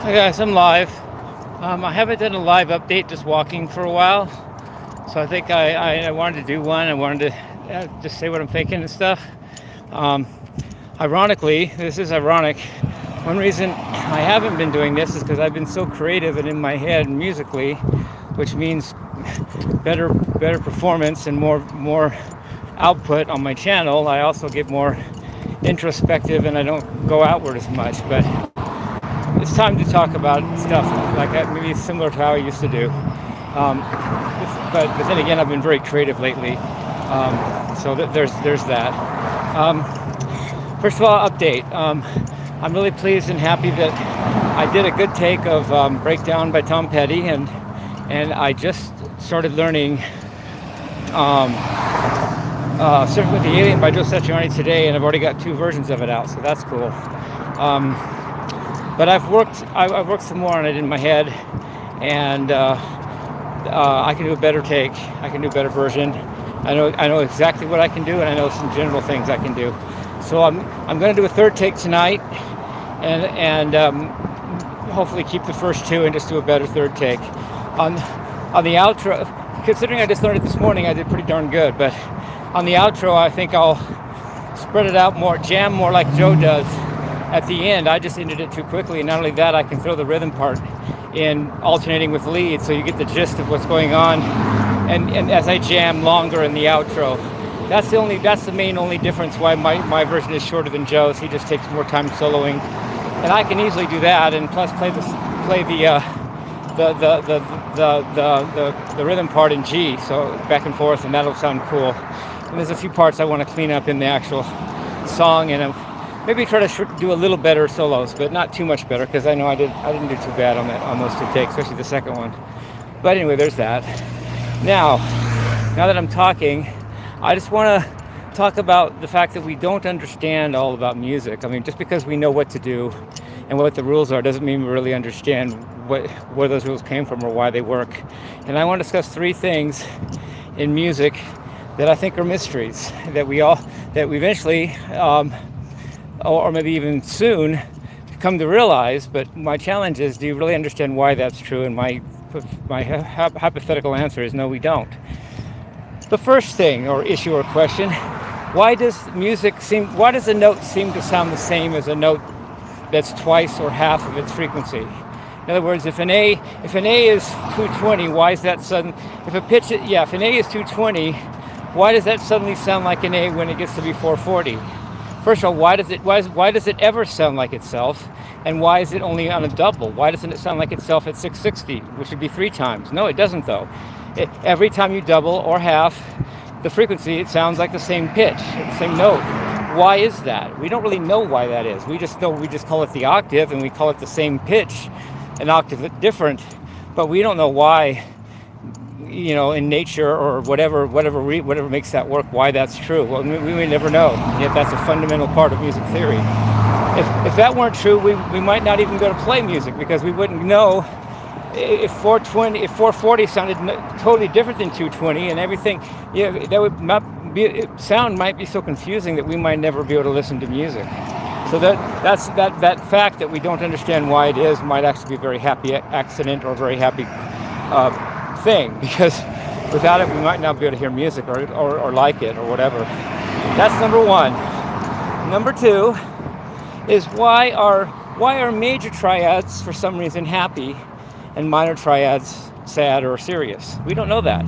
Hi guys, I'm live. I haven't done a live update, just walking for a while. So I think I wanted to do one. I wanted to just say what I'm thinking and stuff. Um, Ironically, this is ironic. One reason I haven't been doing this is because I've been so creative and in my head musically, which means better performance and more output on my channel. I also get more introspective and I don't go outward as much. But it's time to talk about stuff like maybe similar to how I used to do. But then again, I've been very creative lately. So there's that. First of all, update. I'm really pleased and happy that I did a good take of Breakdown by Tom Petty, and I just started learning Surfing with the Alien by Joe Satriani today, and I've already got 2 versions of it out, so that's cool. But I've worked some more on it in my head, and I can do a better take. I can do a better version. I know exactly what I can do, and I know some general things I can do. So I'm going to do a 3rd take tonight, and hopefully keep the first 2 and just do a better 3rd take. On the outro, considering I just learned it this morning, I did pretty darn good. But on the outro, I think I'll spread it out more, jam more like Joe does. At the end, I just ended it too quickly, and not only that, I can throw the rhythm part in alternating with lead, so you get the gist of what's going on. And as I jam longer in the outro, that's the main only difference why my version is shorter than Joe's. He just takes more time soloing, and I can easily do that, and plus play the rhythm part in G, so back and forth, and that'll sound cool. And there's a few parts I want to clean up in the actual song, and maybe try to do a little better solos, but not too much better, because I know I didn't do too bad on those 2 takes, especially the second one. But anyway, there's that. Now that I'm talking, I just want to talk about the fact that we don't understand all about music. I mean, just because we know what to do and what the rules are doesn't mean we really understand where those rules came from or why they work. And I want to discuss 3 things in music that I think are mysteries that we eventually or maybe even soon come to realize. But my challenge is, do you really understand why that's true? And my hypothetical answer is no, we don't. The first thing or issue or question, why does a note seem to sound the same as a note that's twice or half of its frequency? In other words, if an A is 220, why is that sudden? If an A is 220, why does that suddenly sound like an A when it gets to be 440? First of all, why does it ever sound like itself? And why is it only on a double? Why doesn't it sound like itself at 660, which would be 3 times? No, it doesn't though. Every time you double or half the frequency, it sounds like the same pitch, the same note. Why is that? We don't really know why that is. We just call it the octave, and we call it the same pitch, an octave different, but we don't know why, in nature or whatever makes that work, why that's true. Well, we may never know, yet that's a fundamental part of music theory. If that weren't true, we might not even go to play music, because we wouldn't know if 440 sounded totally different than 220 and everything. That would not be, sound might be so confusing that we might never be able to listen to music. So that fact that we don't understand why it is might actually be a very happy accident or a very happy thing, because without it we might not be able to hear music or like it or whatever. That's number 1. Number 2 is why are major triads for some reason happy and minor triads sad or serious? We don't know that.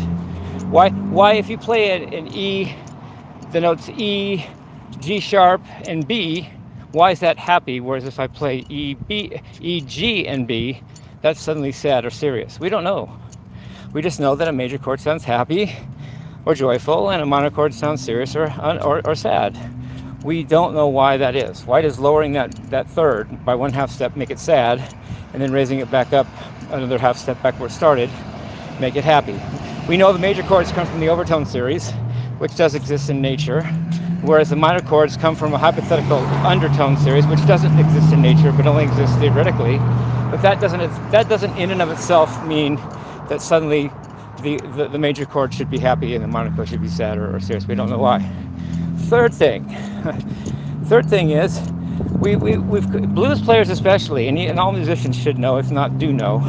Why if you play an E, the notes E, G sharp, and B, why is that happy? Whereas if I play E, G, and B, that's suddenly sad or serious. We don't know. We just know that a major chord sounds happy or joyful, and a minor chord sounds serious or sad. We don't know why that is. Why does lowering that 3rd by 1/2 step make it sad, and then raising it back up another 1/2 step back where it started make it happy? We know the major chords come from the overtone series, which does exist in nature, whereas the minor chords come from a hypothetical undertone series, which doesn't exist in nature but only exists theoretically. But that doesn't in and of itself mean that suddenly the major chord should be happy and the minor chord should be sad or serious. We don't know why. Third thing is we've blues players especially, and all musicians should know, if not do know,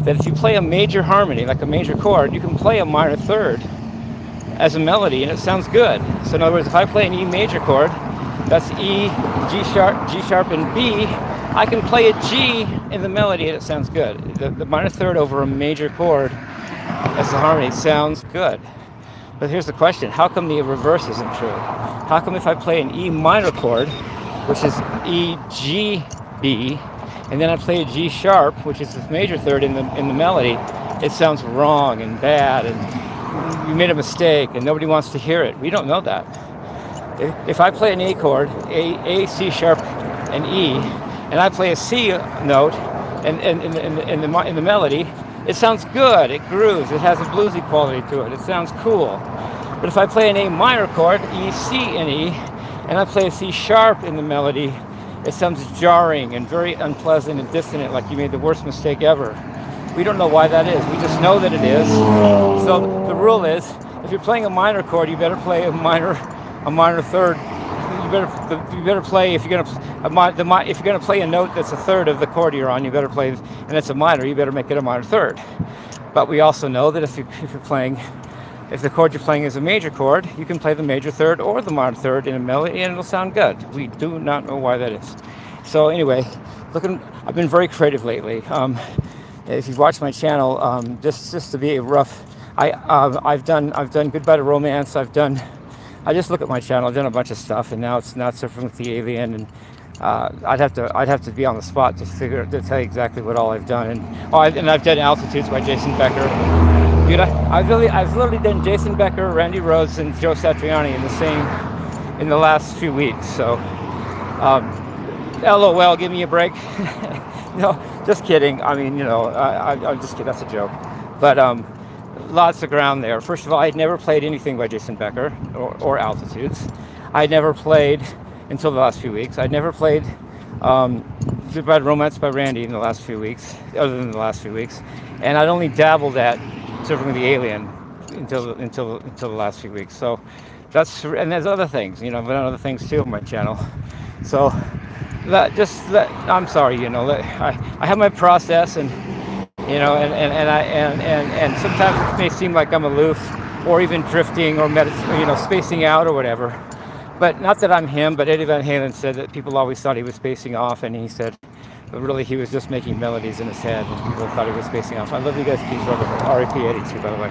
that if you play a major harmony, like a major chord, you can play a minor third as a melody, and it sounds good. So in other words, if I play an E major chord, that's E, G sharp, and B, I can play a G in the melody, and it sounds good. The minor third over a major chord as the harmony sounds good. But here's the question: how come the reverse isn't true? How come if I play an E minor chord, which is E, G, B, and then I play a G sharp, which is the major third in the melody, it sounds wrong and bad, and you made a mistake, and nobody wants to hear it? We don't know that. If I play an A chord, A, C sharp, and E, and I play a C note, and in the melody, it sounds good. It grooves. It has a bluesy quality to it. It sounds cool. But if I play an A minor chord, E, C, and E, and I play a C sharp in the melody, it sounds jarring and very unpleasant and dissonant, like you made the worst mistake ever. We don't know why that is. We just know that it is. So the rule is, if you're playing a minor chord, you better play a minor third. You better play, if you're gonna play a note that's a third of the chord you're on, you better play, and it's a minor, you better make it a minor third. But we also know that if the chord you're playing is a major chord, you can play the major third or the minor third in a melody, and it'll sound good. We do not know why that is. So anyway, I've been very creative lately. If you've watched my channel, just to be a rough, I've done Goodbye to Romance. I just look at my channel. I've done a bunch of stuff, and now it's Not Surfing with the Alien, and I'd have to be on the spot to tell you exactly what all I've done. And I've done Altitudes by Jason Becker. Dude, I've literally done Jason Becker, Randy Rhoads, and Joe Satriani in the last few weeks. So, LOL, give me a break. No, just kidding. I mean, I'm just kidding. That's a joke. But lots of ground there. First of all, I'd never played anything by Jason Becker or Altitudes. I'd never played, until the last few weeks, I'd never played Goodbye to Romance by Randy in the last few weeks, other than the last few weeks. And I'd only dabbled at Surfing with the Alien until the last few weeks. So and there's other things, I've done other things too on my channel. So I'm sorry, I have my process, and and sometimes it may seem like I'm aloof or even drifting or spacing out or whatever. But not that I'm him, but Eddie Van Halen said that people always thought he was spacing off, and he said, but really he was just making melodies in his head, and people thought he was spacing off. I love you guys. Peace, R.I.P. Eddie too, by the way.